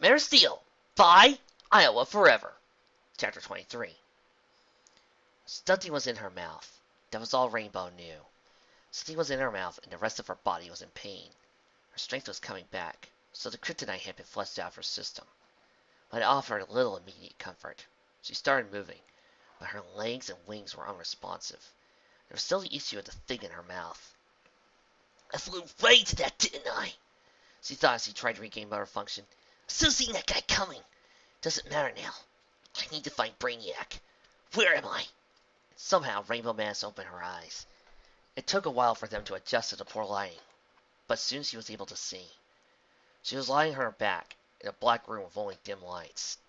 Mare of Steel by Iowaforever. Chapter 23. Something was in her mouth. That was all Rainbow knew. Something was in her mouth, and the rest of her body was in pain. Her strength was coming back, so the kryptonite had been flushed out of her system. But it offered little immediate comfort. She started moving, but her legs and wings were unresponsive. There was still the issue of the thing in her mouth. I flew right into that, didn't I? She thought as she tried to regain motor function. I'm still seeing that guy coming. Doesn't matter now. I need to find Brainiac. Where am I? Somehow, Rainbow managed to open her eyes. It took a while for them to adjust to the poor lighting, but soon she was able to see. She was lying on her back in a black room with only dim lights.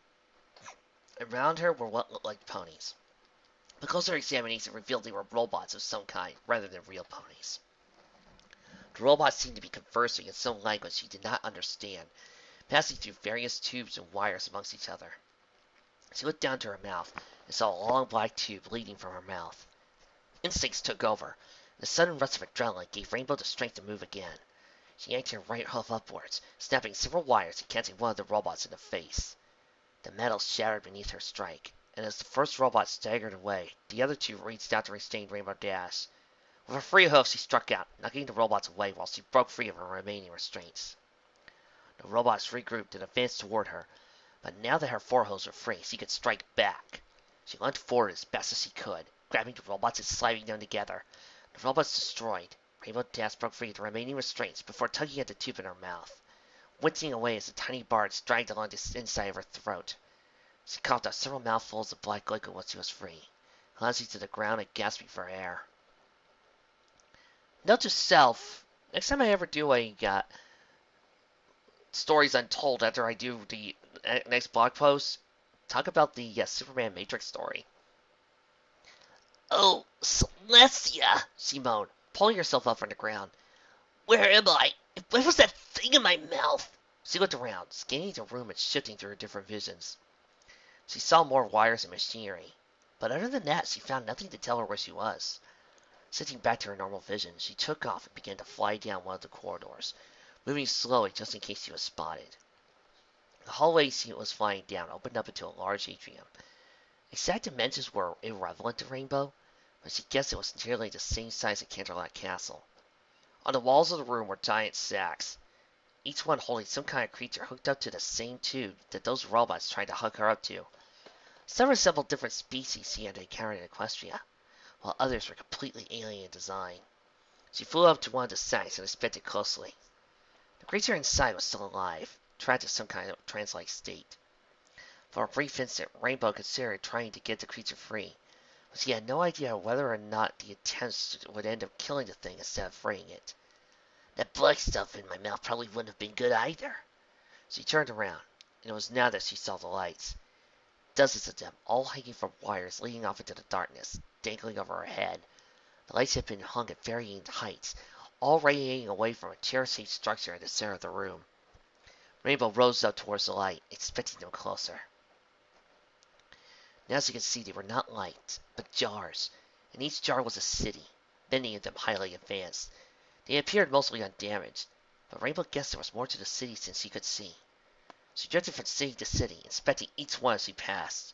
Around her were what looked like ponies. But closer examination revealed they were robots of some kind rather than real ponies. The robots seemed to be conversing in some language she did not understand, passing through various tubes and wires amongst each other. She looked down to her mouth and saw a long black tube leading from her mouth. Instincts took over, and the sudden rush of adrenaline gave Rainbow the strength to move again. She yanked her right hoof upwards, snapping several wires and catching one of the robots in the face. The metal shattered beneath her strike, and as the first robot staggered away, the other two reached out to restrain Rainbow Dash. With her free hoof, she struck out, knocking the robots away while she broke free of her remaining restraints. The robots regrouped and advanced toward her, but now that her forehooves were free, she could strike back. She lunged forward as fast as she could, grabbing the robots and slamming them together. The robots destroyed. Rainbow Dash broke free of the remaining restraints before tugging at the tube in her mouth, wincing away as the tiny barbs dragged along the inside of her throat. She coughed out several mouthfuls of black liquid once she was free, lounging to the ground and gasping for air. Note to self, next time I ever do a stories untold after I do the next blog post, talk about the Superman Matrix story. Oh, Celestia, she moaned, pulling herself up from the ground. Where am I? What was that thing in my mouth? She looked around, scanning the room and shifting through her different visions. She saw more wires and machinery, but other than that, she found nothing to tell her where she was. Switching back to her normal vision, she took off and began to fly down one of the corridors, moving slowly just in case she was spotted. The hallway she was flying down opened up into a large atrium. Exact dimensions were irrelevant to Rainbow, but she guessed it was nearly the same size as Canterlot Castle. On the walls of the room were giant sacks, each one holding some kind of creature hooked up to the same tube that those robots tried to hook her up to. Some were several different species she had encountered in Equestria, while others were completely alien in design. She flew up to one of the sacks and inspected closely. The creature inside was still alive, trapped in some kind of trance-like state. For a brief instant, Rainbow considered trying to get the creature free, but she had no idea whether or not the attempts would end up killing the thing instead of freeing it. That black stuff in my mouth probably wouldn't have been good either. She turned around, and it was now that she saw the lights. Dozens of them, all hanging from wires leading off into the darkness, dangling over her head. The lights had been hung at varying heights, all radiating away from a chair-shaped structure in the center of the room. Rainbow rose up towards the light, expecting them closer. Now as you can see, they were not lights, but jars, and each jar was a city, many of them highly advanced. They appeared mostly undamaged, but Rainbow guessed there was more to the city than she could see. She drifted from city to city, inspecting each one as she passed.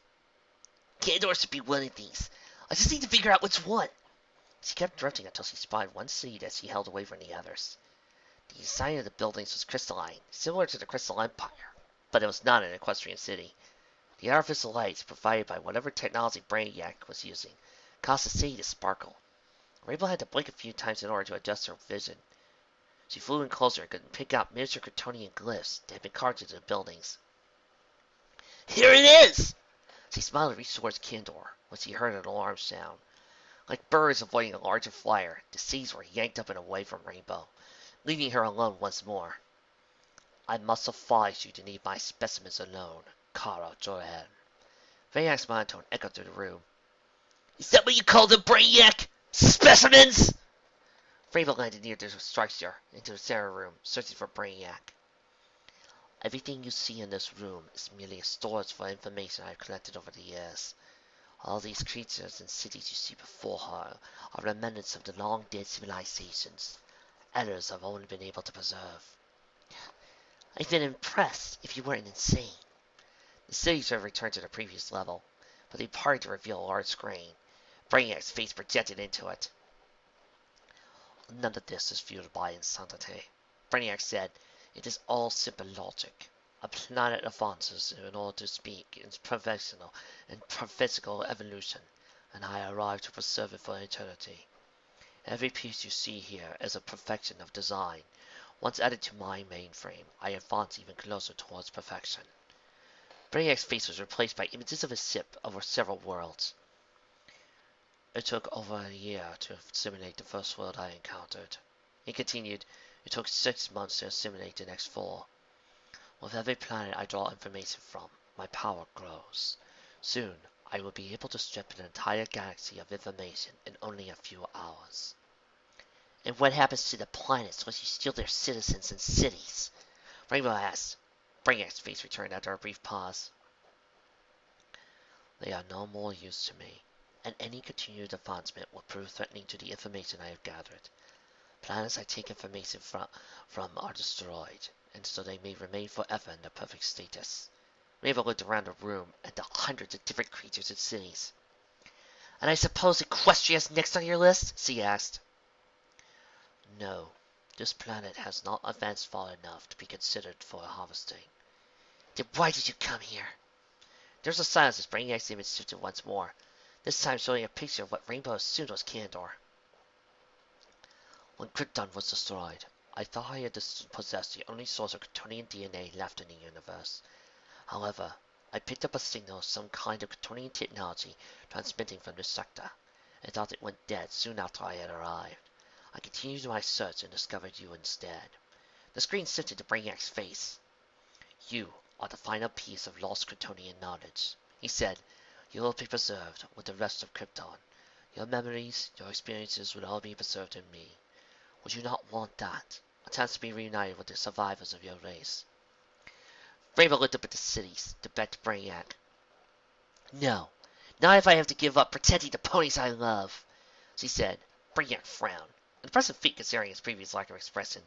Candor should be one of these. I just need to figure out which one. She kept drifting until she spotted one city that she held away from the others. The design of the buildings was crystalline, similar to the Crystal Empire, but it was not an equestrian city. The artificial lights provided by whatever technology Brainiac was using caused the city to sparkle. Rainbow had to blink a few times in order to adjust her vision. She flew in closer and could pick out miniature Kryptonian glyphs that had been carved into the buildings. Here it is! She smiled and reached towards Kindor when she heard an alarm sound. Like birds avoiding a larger flyer, the cities were yanked up and away from Rainbow, leaving her alone once more. I must advise you to leave my specimens alone, Kara Joanne. Brainiac's monotone echoed through the room. Is that what you call them, Brainiac? Specimens? Rainbow landed near the structure, into the center room, searching for Brainiac. Everything you see in this room is merely a storage for information I have collected over the years. All these creatures and cities you see before her are remnants of the long-dead civilizations. Others have only been able to preserve. I'd been impressed if you weren't insane. The cities have returned to their previous level, but they parted to reveal a large screen. Brainiac's face projected into it. None of this is fueled by insanity, Brainiac said. It is all simple logic. A planet advances in order to speak in professional and physical evolution, and I arrive to preserve it for eternity. Every piece you see here is a perfection of design. Once added to my mainframe, I advance even closer towards perfection. Brainiac's face was replaced by images of his ship over several worlds. It took over a year to simulate the first world I encountered. He continued, it took 6 months to assimilate the next 4. With every planet I draw information from, my power grows. Soon, I will be able to strip an entire galaxy of information in only a few hours. And what happens to the planets once you steal their citizens and cities? Rainbow asked. Brainiac's face returned after a brief pause. They are no more use to me, and any continued advancement will prove threatening to the information I have gathered. Planets I take information from are destroyed, and so they may remain forever in their perfect status. Rainbow looked around the room at the hundreds of different creatures and cities. And I suppose Equestrian is next on your list? She asked. No, this planet has not advanced far enough to be considered for harvesting. Then why did you come here? There was a silence as Brainiac's image shifted once more, this time showing a picture of what Rainbow assumed was Candor. When Krypton was destroyed, I thought I had possessed the only source of Kryptonian DNA left in the universe. However, I picked up a signal of some kind of Kryptonian technology transmitting from this sector, and thought it went dead soon after I had arrived. I continued my search and discovered you instead. The screen shifted to Brainiac's face. You are the final piece of lost Kryptonian knowledge, he said. You will be preserved with the rest of Krypton. Your memories, your experiences will all be preserved in me. Would you not want that? A chance to be reunited with the survivors of your race. Rainbow looked up at the cities, then back to Brainiac. No, not if I have to give up protecting the ponies I love, she said. Brainiac frowned, an impressive feat considering his previous lack of expression.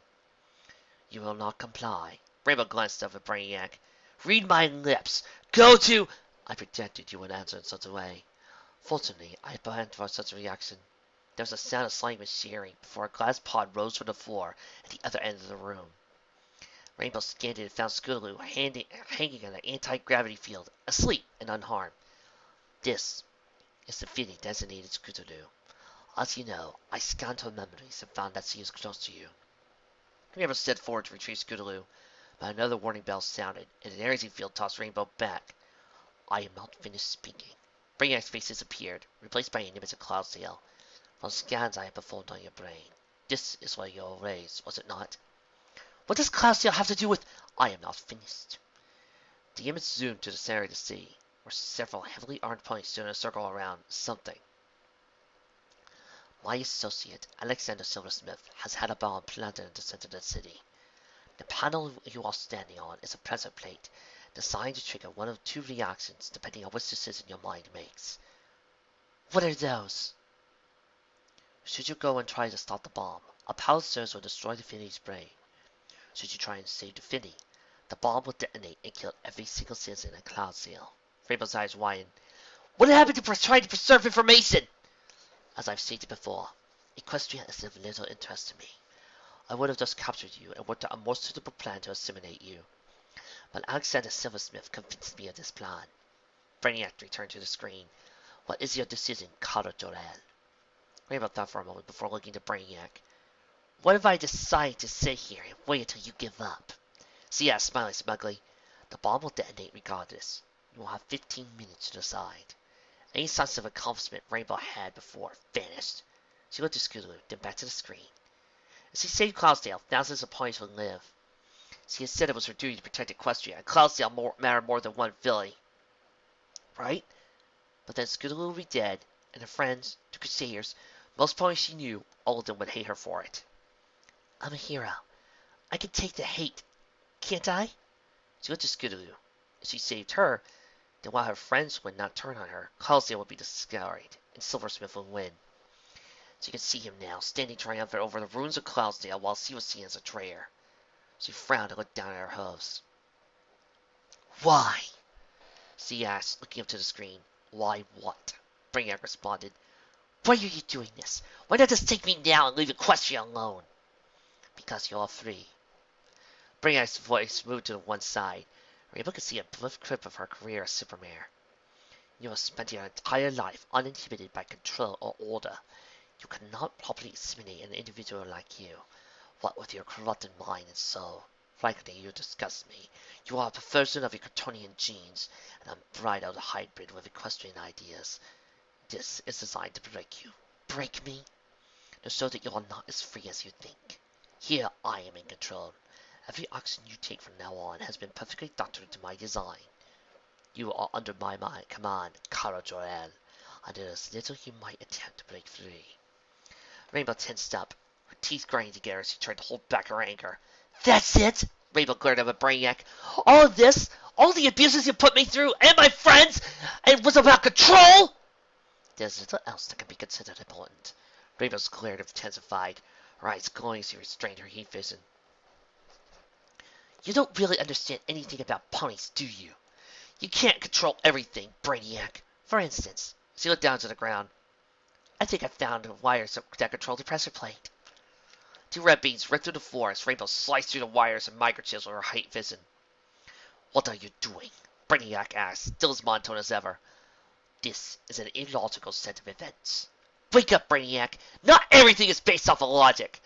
You will not comply. Rainbow glanced up at Brainiac. Read my lips. Go to... I predicted you would answer in such a way. Fortunately, I planned for such a reaction. There was a sound of slime machinery before a glass pod rose from the floor at the other end of the room. Rainbow scanned it and found Scootaloo hanging in an anti-gravity field, asleep and unharmed. This is the fitting designated Scootaloo. As you know, I scanned her memories and found that she is close to you. Rainbow stepped forward to retrieve Scootaloo, but another warning bell sounded, and an energy field tossed Rainbow back. I am not finished speaking. Brainiac's face disappeared, replaced by an image of Cloudsdale. From scans I have performed on your brain, this is where you were raised, was it not? What does Cloudsdale have to do with... I am not finished. The image zoomed to the center of the sea, where several heavily armed ponies stood in a circle around something. My associate, Alexander Silversmith, has had a bomb planted in the center of the city. The panel you are standing on is a pressure plate, designed to trigger one of 2 reactions depending on which decision your mind makes. What are those? Should you go and try to stop the bomb, a power surge will destroy the Finity's brain. Should you try and save the Finity, the bomb will detonate and kill every single citizen in Cloudsdale. Rainbow's eyes widened. What happened to trying to preserve information? As I've stated before, Equestrian is of little interest to me. I would have just captured you and worked out a more suitable plan to assimilate you. But Alexander Silversmith convinced me of this plan. Brainiac returned to the screen. What is your decision, Carter Jor-El? Rainbow thought for a moment before looking to Brainiac. What if I decide to sit here and wait until you give up? She asked, smiling smugly. The bomb will detonate regardless. You will have 15 minutes to decide. Any sense of accomplishment Rainbow had before vanished. She looked at Scootaloo, then back to the screen. As she saved Cloudsdale, thousands of ponies would live. She had said it was her duty to protect Equestria, and Cloudsdale mattered more than one filly. Right? But then Scootaloo would be dead, and her friends, the Crusaders, most ponies she knew, all of them would hate her for it. I'm a hero. I can take the hate, can't I? She looked at Scootaloo. If she saved her, then while her friends would not turn on her, Cloudsdale would be destroyed, and Silversmith would win. She could see him now, standing triumphant over the ruins of Cloudsdale while she was seen as a traitor. She frowned and looked down at her hooves. Why? She asked, looking up to the screen. Why what? Brainiac responded. Why are you doing this? Why not just take me now and leave Equestrian alone? Because you're free. Brainiac's voice moved to one side. Rainbow could see a brief clip of her career as Supermare. You have spent your entire life uninhibited by control or order. You cannot properly assimilate an individual like you, what with your corrupted mind and soul. Frankly, you disgust me. You are a perversion of your Kryptonian genes, and a unbridled hybrid with equestrian ideas. This is designed to break you. Break me? To show that you are not as free as you think. Here I am in control. Every action you take from now on has been perfectly doctored to my design. You are under my command, Kara Jor-El, and there is little you might attempt to break free. Rainbow tensed up, her teeth grinding together as she tried to hold back her anger. That's it! Rainbow glared at Brainiac. All of this, all the abuses you put me through, and my friends, and it was about control? There's little else that can be considered important. Rainbow's glare intensified, her eyes glowing as she restrained her heat vision. You don't really understand anything about ponies, do you? You can't control everything, Brainiac. For instance, she looked down to the ground. I think I found the wires that control the pressure plate. Two red beams ripped through the floor as Rainbow sliced through the wires and microchips with her height vision. What are you doing? Brainiac asked, still as monotone as ever. This is an illogical set of events. Wake up, Brainiac! Not everything is based off of logic!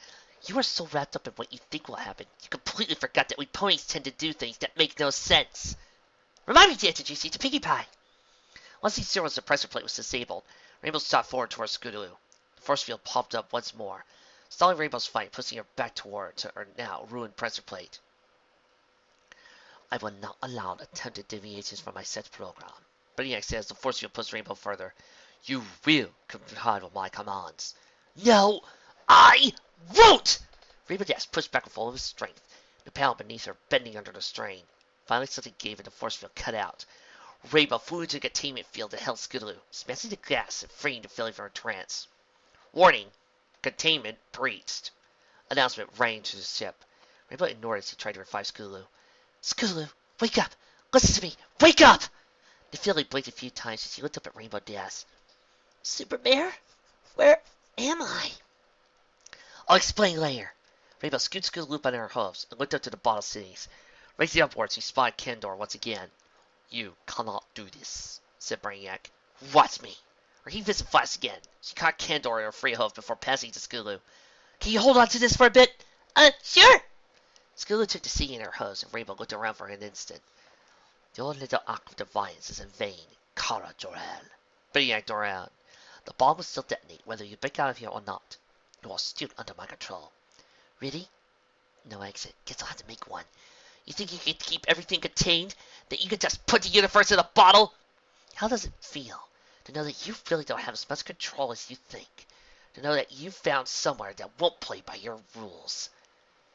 You are so wrapped up in what you think will happen, you completely forgot that we ponies tend to do things that make no sense. Remind me to introduce you to Piggy Pie. Once the zero's suppressor plate was disabled, Rainbow shot forward towards Scootaloo. The force field popped up once more, stalling Rainbow's fight, pushing her back towards her now ruined pressure plate. I will not allow attempted deviations from my set program. Brainiac says the force field pushed Rainbow further. You will comply with my commands. No, I won't! Rainbow Dash pushed back with all of his strength, the panel beneath her bending under the strain. Finally, something gave and the force field cut out. Rainbow flew into the containment field that held Scootaloo, smashing the glass and freeing the filly from her trance. Warning! Containment breached. Announcement rang through the ship. Rainbow ignored it as he tried to revive Scootaloo. Scootaloo, wake up! Listen to me! Wake up! The filly blinked a few times as he looked up at Rainbow Dash. Supermare? Where am I? I'll explain later. Rainbow scooted Scootaloo under her hooves and looked up to the bottle cities. Racing upwards, she spotted Kendor once again. You cannot do this, said Brainiac. Watch me. Her heat vision flashed again. She caught Kendor in her free hoof before passing to Scootaloo. Can you hold on to this for a bit? Sure. Scootaloo took the seat in her hooves, and Rainbow looked around for an instant. Your little act of defiance is in vain, Kara Jor-El. Brainiac tore out. The bomb will still detonate, whether you break out of here or not. You are still under my control. Really? No exit. Guess I'll have to make one. You think you can keep everything contained? That you can just put the universe in a bottle? How does it feel to know that you really don't have as much control as you think? To know that you found somewhere that won't play by your rules?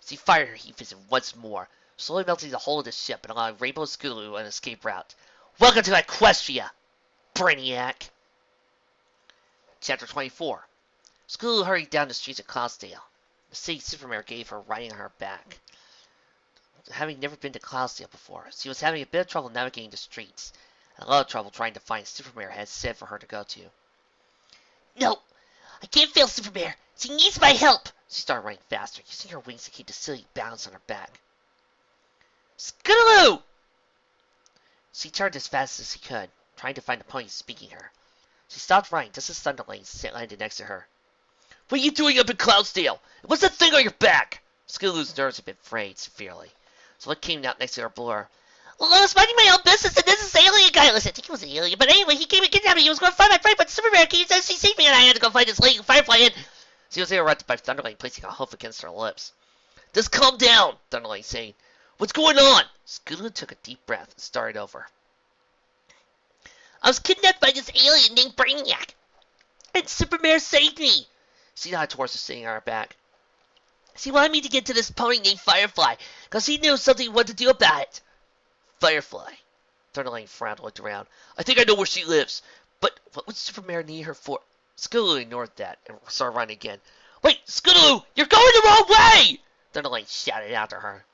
She fired her heat vision once more, slowly melting the hull of the ship and allowing Rainbow Scootaloo an escape route. Welcome to Equestria, Brainiac! Chapter 24. Scootaloo hurried down the streets of Cloudsdale. The city Supermare gave her riding on her back. Having never been to Cloudsdale before, she was having a bit of trouble navigating the streets, and a lot of trouble trying to find Supermare had said for her to go to. No, I can't fail Supermare. She needs my help. She started running faster, using her wings to keep the silly bounce on her back. Scootaloo! She turned as fast as she could, trying to find the pony speaking her. She stopped running just as Thunderlane landed next to her. What are you doing up in Cloudsdale? What's that thing on your back? Scootaloo's nerves had been frayed severely, so it came out next to her blur. Well, I was minding my own business, and this alien guy, listen, I think he was an alien, but anyway, he came and kidnapped me. He was going to find my friend, but Superman came and she saved me, and I had to go find this lady Firefly, and... She was interrupted by Thunderlane placing a hoof against her lips. Just calm down, Thunderlane saying. What's going on? Scootaloo took a deep breath and started over. I was kidnapped by this alien named Brainiac, and Supermare saved me. She nodded towards her sitting on her back. She wanted me to get to this pony named Firefly, because she knew something what to do about it. Firefly. Thunderlane frowned and looked around. I think I know where she lives, but what would Supermare need her for? Scootaloo ignored that and started running again. Wait, Scootaloo, you're going the wrong way! Thunderlane shouted after her.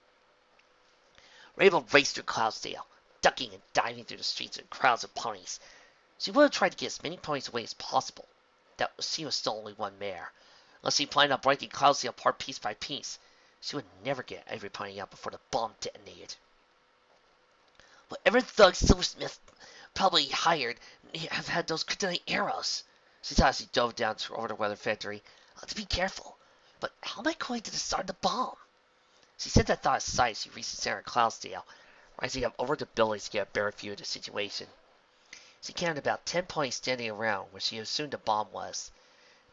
Rainbow raced through Cloudsdale, ducking and diving through the streets and crowds of ponies. She would have tried to get as many ponies away as possible. That she was still only one mare. Unless she planned on breaking Cloudsdale apart piece by piece, she would never get every pony out before the bomb detonated. Whatever thug Silversmith probably hired have had those kryptonite arrows. She thought as she dove down over the weather factory. I'll have to be careful. But how am I going to disarm the bomb? She set that thought aside as she reached the center of Cloudsdale, rising up over the buildings to get a better view of the situation. She counted about 10 ponies standing around where she assumed the bomb was,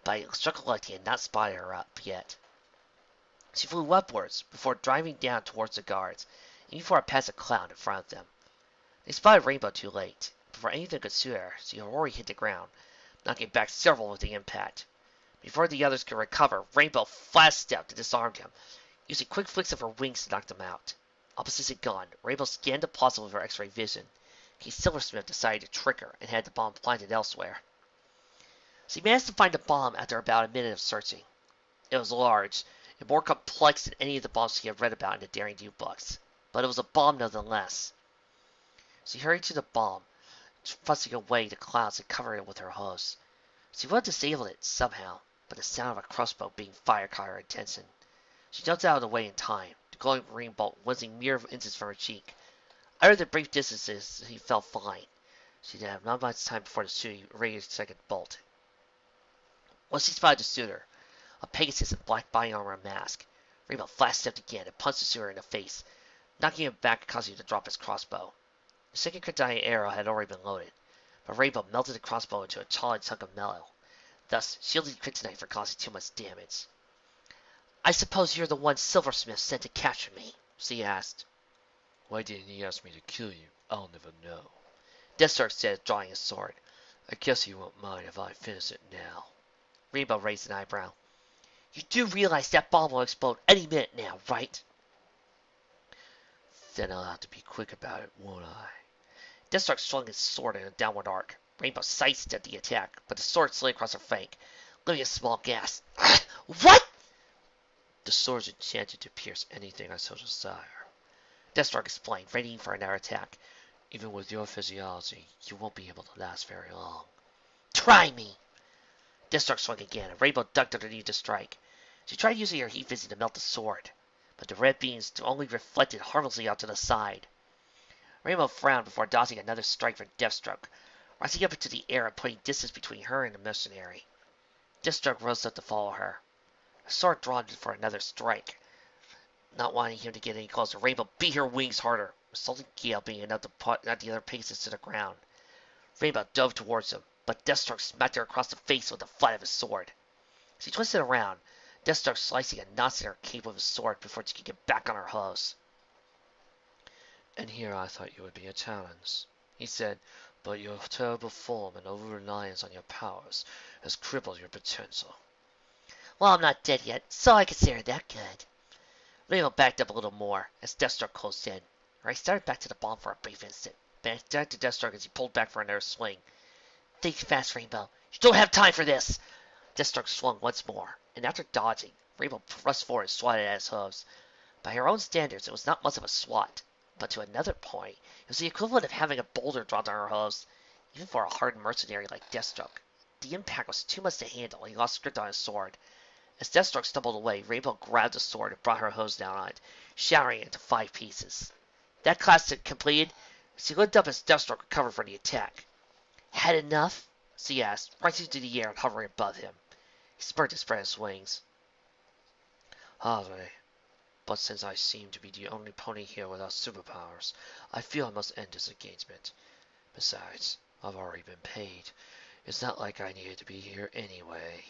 but it struck her luck he had not spotted her up yet. She flew upwards before driving down towards the guards, even before it passed a cloud in front of them. They spotted Rainbow too late. Before anything could suit her, she had already hit the ground, knocking back several with the impact. Before the others could recover, Rainbow fast-stepped and disarmed him, using quick flicks of her wings to knock them out. Opposite had gone, Rainbow scanned the plaza with her X-ray vision. Key Silversmith decided to trick her and had the bomb planted elsewhere. She managed to find the bomb after about a minute of searching. It was large, and more complex than any of the bombs she had read about in the Daring Do books, but it was a bomb nonetheless. She hurried to the bomb, fussing away the clouds and covering it with her hose. She would have disabled it somehow, but the sound of a crossbow being fired caught her attention. She jumped out of the way in time, the glowing green bolt whizzing mere inches from her cheek. Under the brief distances, he felt fine. She didn't have not much time before the shooter raised the second bolt. Once she spotted the suitor, a Pegasus in black body armor and mask, Rainbow fast-stepped again and punched the suitor in the face, knocking him back and causing him to drop his crossbow. The second kryptonite arrow had already been loaded, but Rainbow melted the crossbow into a solid chunk of metal, thus shielding the kryptonite from causing too much damage. I suppose you're the one Silversmith sent to capture me, she asked. Why didn't he ask me to kill you? I'll never know. Deathstroke said, drawing his sword. I guess you won't mind if I finish it now. Rainbow raised an eyebrow. You do realize that bomb will explode any minute now, right? Then I'll have to be quick about it, won't I? Deathstroke swung his sword in a downward arc. Rainbow sidestepped the attack, but the sword slid across her flank, leaving a small gasp. What? The sword's enchanted to pierce anything I so desire. Deathstroke explained, readying for another attack. Even with your physiology, you won't be able to last very long. Try me! Deathstroke swung again, and Rainbow ducked underneath the strike. She tried using her heat vision to melt the sword, but the red beams only reflected harmlessly out to the side. Rainbow frowned before dodging another strike from Deathstroke, rising up into the air and putting distance between her and the mercenary. Deathstroke rose up to follow her, her sword drawn for another strike. Not wanting him to get any closer, Rainbow beat her wings harder, resulting gale being enough to put the other Pegasus to the ground. Rainbow dove towards him, but Deathstroke smacked her across the face with the flat of his sword. She twisted around, Deathstroke slicing a notch in her cape with his sword before she could get back on her hose. And here I thought you would be a challenge, he said, but your terrible form and over-reliance on your powers has crippled your potential. Well, I'm not dead yet, so I consider that good. Rainbow backed up a little more as Deathstroke closed in. I started back to the bomb for a brief instant, but I died to Deathstroke as he pulled back for another swing. Think fast, Rainbow. You don't have time for this! Deathstroke swung once more, and after dodging, Rainbow thrust forward and swatted at his hooves. By her own standards, it was not much of a swat, but to another point, it was the equivalent of having a boulder dropped on her hooves, even for a hardened mercenary like Deathstroke. The impact was too much to handle, and he lost grip on his sword. As Deathstroke stumbled away, Rainbow grabbed the sword and brought her hose down on it, shattering it into 5 pieces. That class completed, she looked up as Deathstroke recovered from the attack. Had enough? She asked, rising to the air and hovering above him. He spurred to spread his wings. Hardly. But since I seem to be the only pony here without superpowers, I feel I must end this engagement. Besides, I've already been paid. It's not like I needed to be here anyway.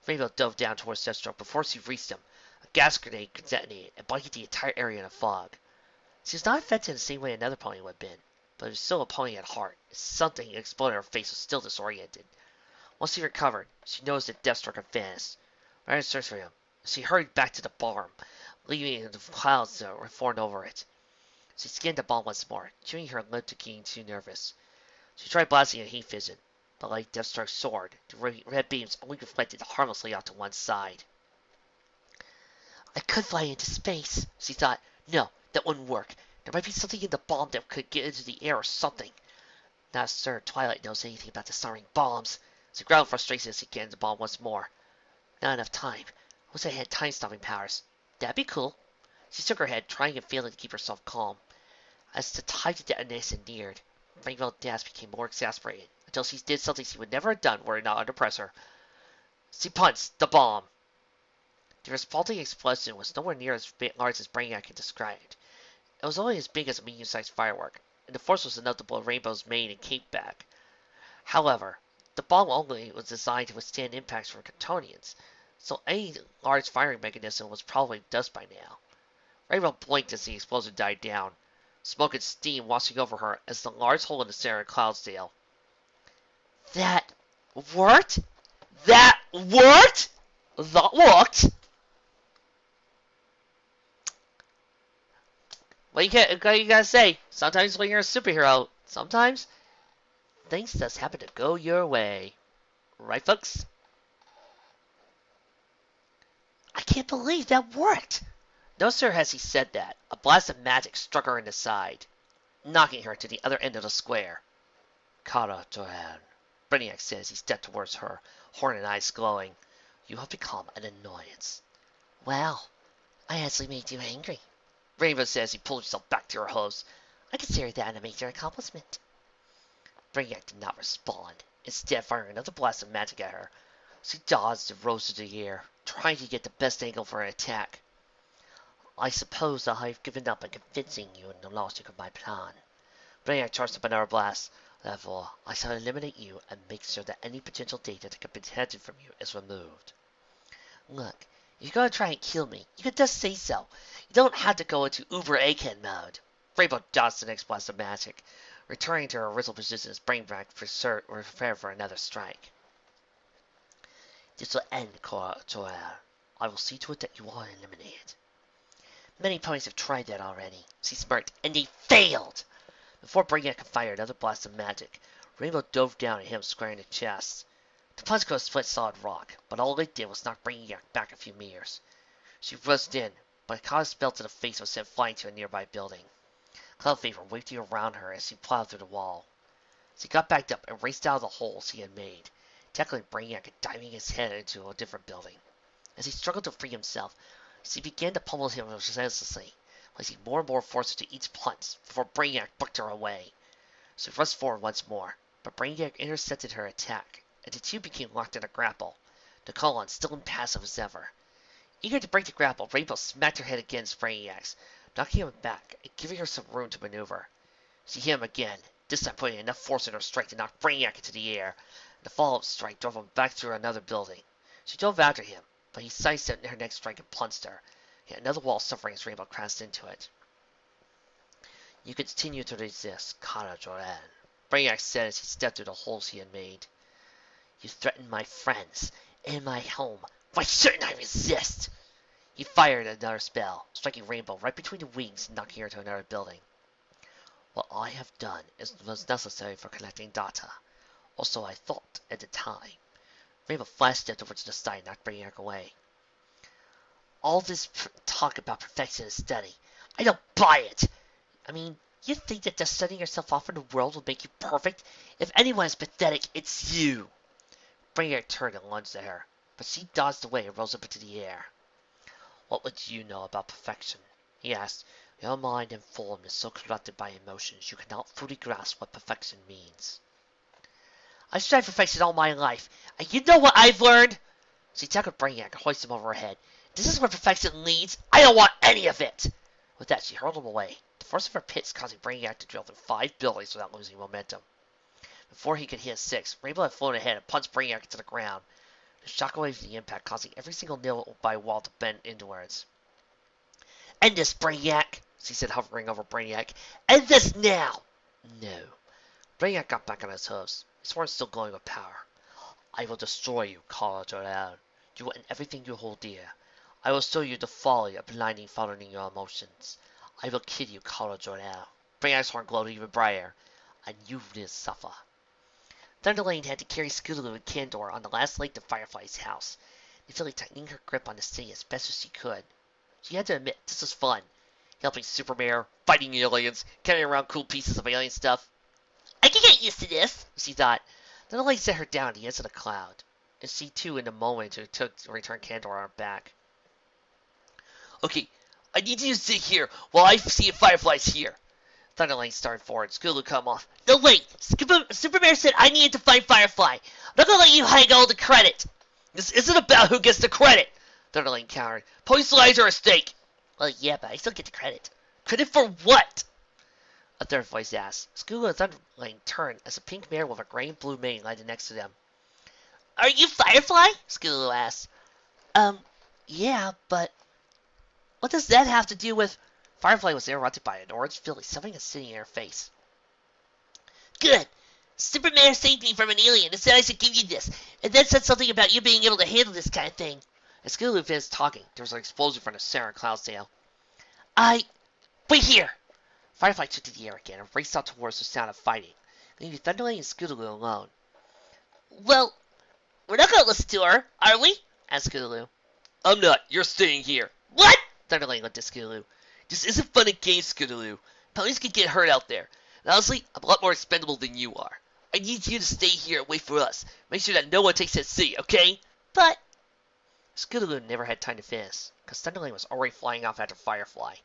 Rainbow dove down towards Deathstroke before she reached him. A gas grenade detonated and blanketed the entire area in a fog. She was not affected in the same way another pony would have been, but it was still a pony at heart. Something exploded in her face was still disoriented. Once she recovered, she noticed that Deathstroke had vanished. Right in search for him, she hurried back to the barn, leaving the clouds that were formed over it. She scanned the bomb once more, chewing her lip to getting too nervous. She tried blasting a heat vision, but like Deathstroke's sword, the red beams only reflected harmlessly out to one side. I could fly into space, she thought. No, That wouldn't work. There might be something in the bomb that could get into the air or something. Not sure Twilight knows anything about disarming bombs. She growled frustration as he canned the bomb once more. Not enough time. I wish I had time-stopping powers. That'd be cool. She shook her head, trying and failing to keep herself calm. As the time to detonation neared, Rainbow Dash became more exasperated, until she did something she would never have done were it not under pressure. She punched the bomb. The resulting explosion was nowhere near as large as Brainiac had described. It was only as big as a medium-sized firework, and the force was enough to blow Rainbow's mane and cape back. However, the bomb only was designed to withstand impacts from Kryptonians, so any large firing mechanism was probably dust by now. Rainbow blinked as the explosion died down, smoke and steam washing over her as the large hole in the center of Cloudsdale. That worked? That worked? That worked? What you gotta say? Sometimes when you're a superhero, sometimes things just happen to go your way. Right, folks? I can't believe that worked. No sooner has he said that, a blast of magic struck her in the side, knocking her to the other end of the square. Kara Joanne, Brainiac said as he stepped towards her, horn and eyes glowing. You have become an annoyance. Wow, I actually made you angry. Rainbow said as he pulled himself back to her host. I consider that a major accomplishment. Brainiac did not respond, instead firing another blast of magic at her. She dodged and rose to the air, trying to get the best angle for an attack. I suppose I have given up on convincing you in the logic of my plan. Brainiac charged up another blast. Therefore, I shall eliminate you and make sure that any potential data that could be detected from you is removed. Look, if you're going to try and kill me, you can just say so. You don't have to go into Uber Aken mode. Rainbow dodged the next blast of magic, returning to her original position as Brainiac prepared for another strike. This will end, Cora Joelle. I will see to it that you are eliminated. Many ponies have tried that already, she smirked, and they failed! Before Brainiac could fire another blast of magic, Rainbow dove down at him square in the chest. The punch could have split solid rock, but all it did was knock Brainiac back a few meters. She buzzed in, but caught a spell to the face and was sent flying to a nearby building. Cloud vapor wafting around her as she plowed through the wall. She got back up and raced out of the hole she had made, tackling Brainiac and diving his head into a different building. As he struggled to free himself, she began to pummel him relentlessly, placing more and more force into each punch before Brainiac bucked her away. She rushed forward once more, but Brainiac intercepted her attack, and the two became locked in a grapple, the colon still impassive as ever. Eager to break the grapple, Rainbow smacked her head against Brainiac's, knocking him back and giving her some room to maneuver. She hit him again, this time putting enough force in her strike to knock Brainiac into the air. The follow-up strike drove him back through another building. She dove after him, but he sidestepped her next strike and plunged her. Yet another wall suffering as Rainbow crashed into it. You continue to resist, Kara Joran, Brainiac said as he stepped through the holes he had made. You threaten my friends and my home. Why shouldn't I resist? He fired another spell, striking Rainbow right between the wings and knocking her to another building. What I have done was necessary for collecting data. Also, I thought at the time. Rainbow flashed stepped over to the side and knocked Brainiac away. All this talk about perfection is study. I don't buy it. I mean, you think that just setting yourself off in the world will make you perfect? If anyone is pathetic, it's you. Brainiac turned and lunged at her, but she dodged away and rose up into the air. What would you know about perfection? He asked. Your mind and form is so corrupted by emotions you cannot fully grasp what perfection means. I've strived for perfection all my life, and you know what I've learned? She tackled Brainiac and hoisted him over her head. This is where perfection leads. I don't want any of it! With that, she hurled him away, the force of her pitch causing Brainiac to drill through 5 buildings without losing momentum. Before he could hit 6, Rainbow had flown ahead and punched Brainiac into the ground, the shockwave of the impact causing every single nearby wall to bend inwards. End this, Brainiac, she said, hovering over Brainiac. End this now! No. Brainiac got back on his hooves, his horns still glowing with power. I will destroy you, Kara Jordan. You and everything you hold dear. I will show you the folly of blindly following your emotions. I will kill you, Kara Jordan. Brainiac's horn glowed even brighter, and you will suffer. Thunderlane had to carry Scootaloo and Candor on the last link to Firefly's house, nearly tightening her grip on the city as best as she could. She had to admit this was fun. helping Supermare, fighting aliens, carrying around cool pieces of alien stuff. I can get used to this, she thought. Then the lady set her down at the edge of the cloud, and she too in a moment took to return Candor on her back. Okay, I need you to sit here while I see if Firefly's here. Thunderlane started forward. Scootaloo cut him off. No, wait! Supermare said I needed to find Firefly. I'm not gonna let you hang all the credit. This isn't about who gets the credit. Thunderlane countered. Police lives are at stake. Well, yeah, but I still get the credit. Credit for what? A third voice asked. Scootaloo and Thunderlane turned as a pink mare with a gray and blue mane landed next to them. Are you Firefly? Scootaloo asked. Yeah, but what does that have to do with... Firefly was interrupted by an orange filly. Something is sitting in her face. Good. Superman saved me from an alien and said I should give you this, and then said something about you being able to handle this kind of thing. As Scootaloo finished talking, there was an explosion from the center of Cloudsdale. Wait here! Firefly took to the air again and raced out towards the sound of fighting, leaving Thunderlane and Scootaloo alone. Well, we're not going to listen to her, are we? Asked Scootaloo. I'm not. You're staying here. What? Thunderlane looked at Scootaloo. This isn't fun and games, Scootaloo. Police can get hurt out there. And honestly, I'm a lot more expendable than you are. I need you to stay here and wait for us. Make sure that no one takes that seat, okay? But... Scootaloo never had time to finish, because Thunderlane was already flying off after Firefly.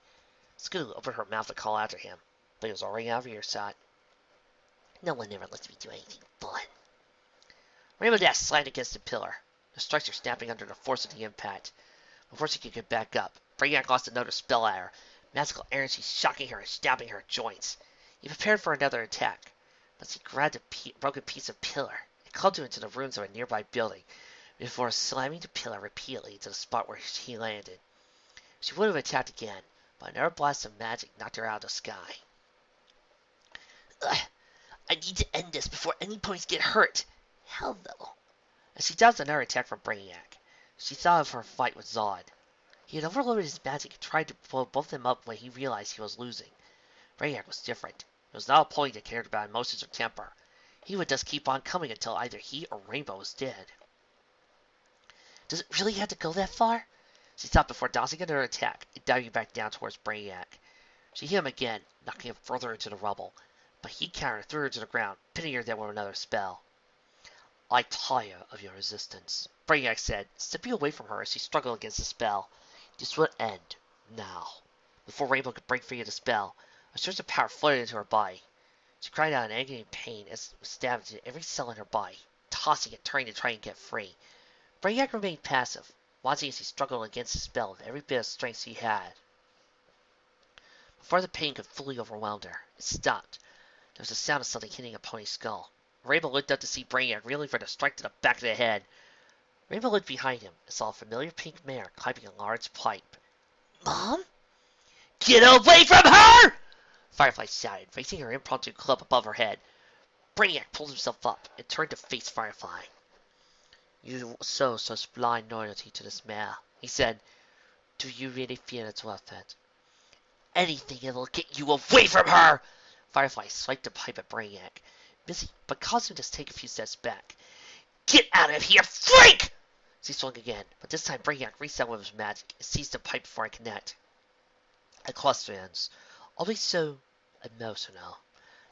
Scootaloo opened her mouth to call after him, but he was already out of earshot. No one ever lets me do anything fun. Rainbow Dash slammed against the pillar, the structure snapping under the force of the impact. Before she could get back up, Brainiac lost another spell at her, magical energy shocking her and stabbing her joints. He prepared for another attack, but she grabbed a broken piece of pillar and clubbed it into the ruins of a nearby building before slamming the pillar repeatedly to the spot where he landed. She would have attacked again, but another blast of magic knocked her out of the sky. Ugh, I need to end this before any ponies get hurt. Hell no. As she dodged another attack from Brainiac, she thought of her fight with Zod. He had overloaded his magic and tried to blow both of them up when he realized he was losing. Brainiac was different. He was not a pony that cared about emotions or temper. He would just keep on coming until either he or Rainbow was dead. Does it really have to go that far? She stopped before dodging another attack and diving back down towards Brainiac. She hit him again, knocking him further into the rubble, but he countered and threw her to the ground, pinning her down with another spell. I tire of your resistance, Brainiac said, stepping away from her as she struggled against the spell. This will end now. Before Rainbow could break free of the spell, a surge of power flooded into her body. She cried out in agony and pain as it was stabbed into every cell in her body, tossing and turning to try and get free. Brainiac remained passive, watching as he struggled against the spell with every bit of strength she had. Before the pain could fully overwhelm her, it stopped. There was a sound of something hitting a pony's skull. Rainbow looked up to see Brainiac reeling for the strike to the back of the head. Rainbow looked behind him and saw a familiar pink mare climbing a large pipe. Mom? Get away from her! Firefly shouted, raising her impromptu club above her head. Brainiac pulled himself up and turned to face Firefly. You show such blind loyalty to this mare, he said. Do you really feel it's worth it? Anything that'll get you away from her! Firefly swiped the pipe at Brainiac, missing, but caused him to take a few steps back. Get out of here, freak! She swung again, but this time Brainiac reached out with his magic and seized the pipe before I connect. Equestrians, always so emotional.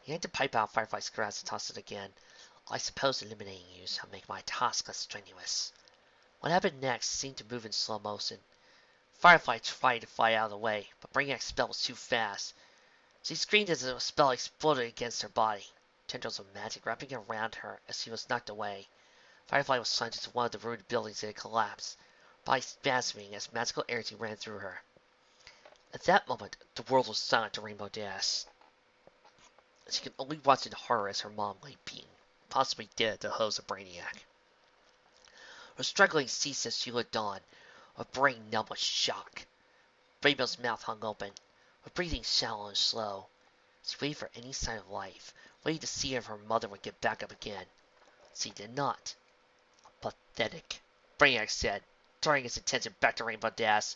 He yanked the pipe out of Firefly's grasp and tossed it again. I suppose eliminating you shall make my task less strenuous. What happened next seemed to move in slow motion. Firefly tried to fly out of the way, but Brainiac's spell was too fast. She screamed as the spell exploded against her body, tendrils of magic wrapping around her as she was knocked away. Firefly was slammed into one of the ruined buildings that had collapsed, body spasming as magical energy ran through her. At that moment, the world was silent to Rainbow Dash. She could only watch in horror as her mom lay beaten, possibly dead at the hose of Brainiac. Her struggling ceased as she looked on, her brain numb with shock. Rainbow's mouth hung open, her breathing shallow and slow. She waited for any sign of life, waiting to see if her mother would get back up again. She did not. Pathetic, Brainiac said, turning his attention back to Rainbow Dash.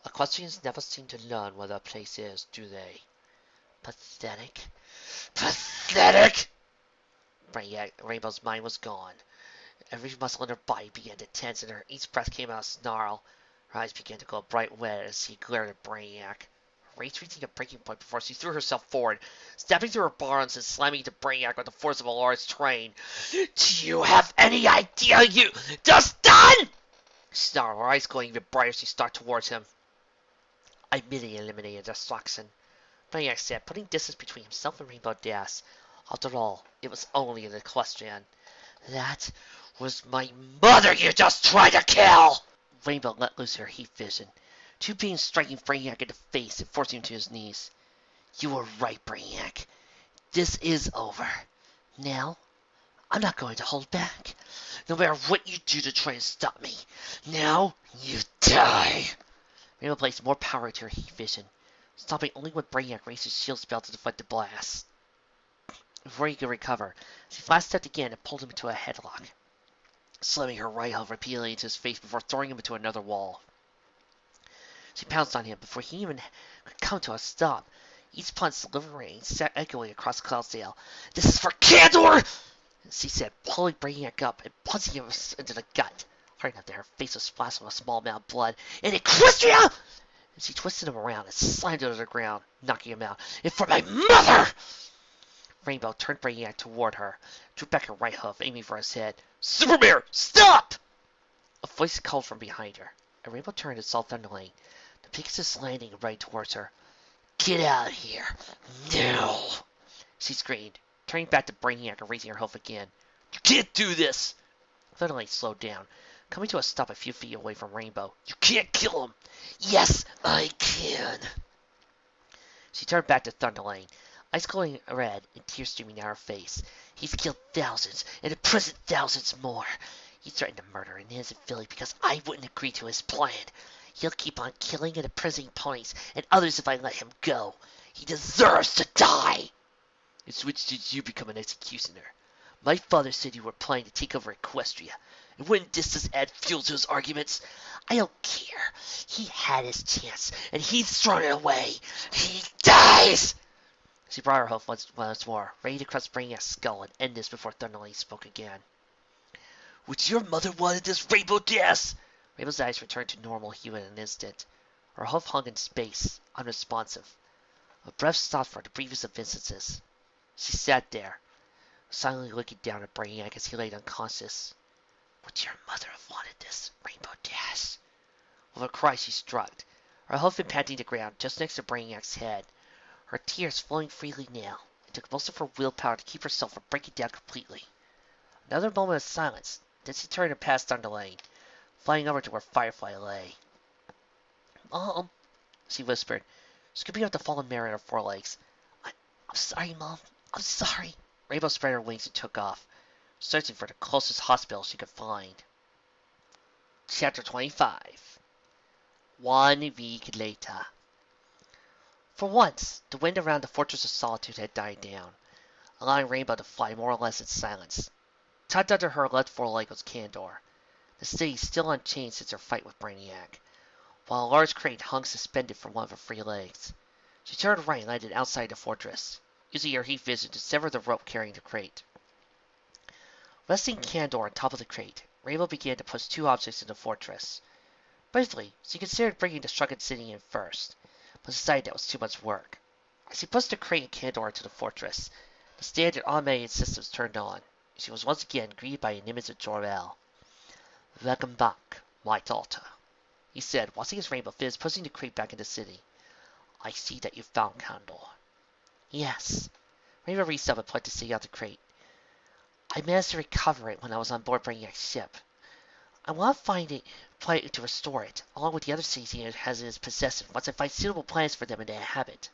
Equestrians never seem to learn where their place is, do they? Pathetic? Pathetic! Rainbow's mind was gone. Every muscle in her body began to tense, and each breath came out a snarl. Her eyes began to go bright red as she glared at Brainiac. Her Grace reaching a breaking point before she threw herself forward, snapping through her bonds and slamming into Brainiac with the force of a large train. Do you have any idea you just done? She snarled, her eyes glowing even brighter as she stalked towards him. I merely eliminated destruction, Brainiac said, putting distance between himself and Rainbow Dash. After all, it was only an Equestrian. That was my mother you just tried to kill! Rainbow let loose her heat vision, two beams striking Brainiac in the face and forcing him to his knees. You were right, Brainiac. This is over. Now, I'm not going to hold back. No matter what you do to try and stop me. Now, you die. Rainbow placed more power into her heat vision, stopping only when Brainiac raised his shield spell to deflect the blast. Before he could recover, she flash stepped again and pulled him into a headlock, slamming her right hook repeatedly into his face before throwing him into another wall. She pounced on him before he even could come to a stop, each punch delivering echoing across Cloudsdale. This is for Candor! She said, pulling Brainiac up and punching him into the gut. Hard enough that her face was splashed with a small amount of blood. And Equestria! And she twisted him around and slammed him to the ground, knocking him out. And for my mother! Rainbow turned Brainiac toward her, drew back her right hoof, aiming for his head. Supermare, stop! A voice called from behind her, and Rainbow turned and saw Thunderlane, the Pegasus landing right towards her. Get out of here, now! She screamed, turning back to Brainiac and raising her hoof again. You can't do this! Thunderlane slowed down, coming to a stop a few feet away from Rainbow. You can't kill him! Yes, I can! She turned back to Thunderlane, eyes glowing red and tears streaming down her face. He's killed thousands, and imprisoned thousands more. He threatened to murder an innocent filly because I wouldn't agree to his plan. He'll keep on killing and imprisoning ponies and others if I let him go. He deserves to die! And which did you become an executioner? My father said you were planning to take over Equestria, and wouldn't this just add fuel to his arguments? I don't care. He had his chance, and he's thrown it away. He dies! She brought her hoof once more, ready to crush Brainiac's skull and end this before Thunderlane spoke again. Would your mother wanted this, Rainbow Dash? Rainbow's eyes returned to normal hue in an instant. Her hoof hung in space, unresponsive. A breath stopped for the briefest of instances. She sat there, silently looking down at Brainiac as he lay unconscious. Would your mother have wanted this, Rainbow Dash? With a cry she struck, her hoof impacting the ground just next to Brainiac's head. Her tears flowing freely now. It took most of her willpower to keep herself from breaking down completely. Another moment of silence, then she turned and passed Thunderlane, flying over to where Firefly lay. Mom, she whispered, scooping up the fallen mare in her forelegs. I'm sorry, Mom. I'm sorry. Rainbow spread her wings and took off, searching for the closest hospital she could find. Chapter 25. 1 week later. For once, the wind around the Fortress of Solitude had died down, allowing Rainbow to fly more or less in silence. Tucked under her left foreleg was Candor, the city still unchanged since her fight with Brainiac, while a large crate hung suspended from one of her free legs. She turned right and landed outside the fortress, using her heat vision to sever the rope carrying the crate. Resting Candor on top of the crate, Rainbow began to push two objects in the fortress. Briefly, she considered bringing the shrunken city in first, but decided that was too much work. As she pushed the crate and Candor into the fortress, the standard automated systems turned on. She was once again greeted by an image of Jor-El. Welcome back, my daughter, he said, watching his Rainbow Fizz pushing the crate back into the city. I see that you found Candor. Yes. Rainbow reached up and plucked the city out the crate. I managed to recover it when I was on board Brainiac's ship. I want to find a planet to restore it, along with the other cities he has in his possession, once I find suitable planets for them to inhabit.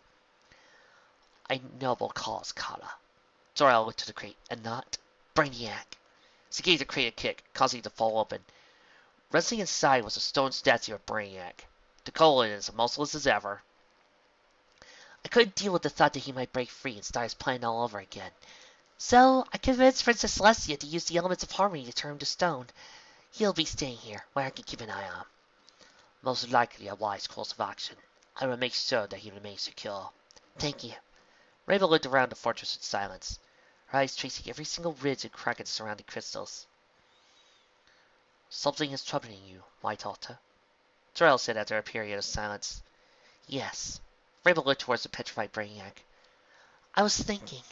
A noble cause, Kata. Jor-El looked to the crate, and not Brainiac. She gave the crate a kick, causing it to fall open. Resting inside was a stone statue of Brainiac, the colon as merciless as ever. I couldn't deal with the thought that he might break free and start his plan all over again. So I convinced Princess Celestia to use the elements of harmony to turn him to stone. He'll be staying here, where I can keep an eye on him. Most likely a wise course of action. I will make sure that he remains secure. Thank you. Rainbow looked around the fortress in silence, her eyes tracing every single ridge and crack in the surrounding crystals. Something is troubling you, my daughter, Jor-El said after a period of silence. Yes. Rainbow looked towards the petrified Brainiac. I was thinking,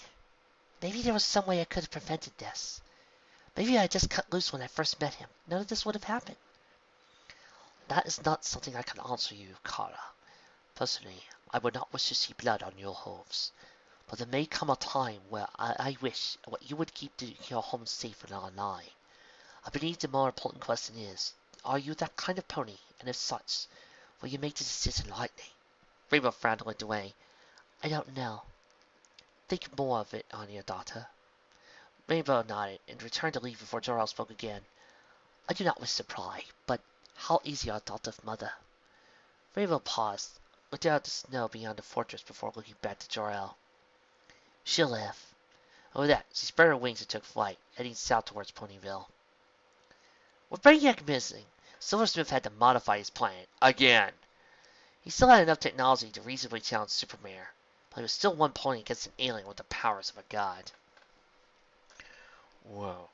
maybe there was some way I could have prevented this. Maybe I had just cut loose when I first met him. None of this would have happened. That is not something I can answer you, Kara. Personally, I would not wish to see blood on your hooves. But there may come a time where I wish what you would keep your home safe and alive. I believe the more important question is, are you that kind of pony? And if such, will you make the decision lightly? Rainbow frowned and looked away. I don't know. Think more of it, on your daughter. Rainbow nodded and returned to leave before Jor-El spoke again. I do not wish to pry, but how is your daughter's mother? Rainbow paused, looked out at the snow beyond the fortress before looking back to Jor-El. She'll live. And with that, she spread her wings and took flight, heading south towards Ponyville. With Brainiac missing, Silversmith had to modify his plan again. He still had enough technology to reasonably challenge Supermare, but he was still one pony against an alien with the powers of a god. Well,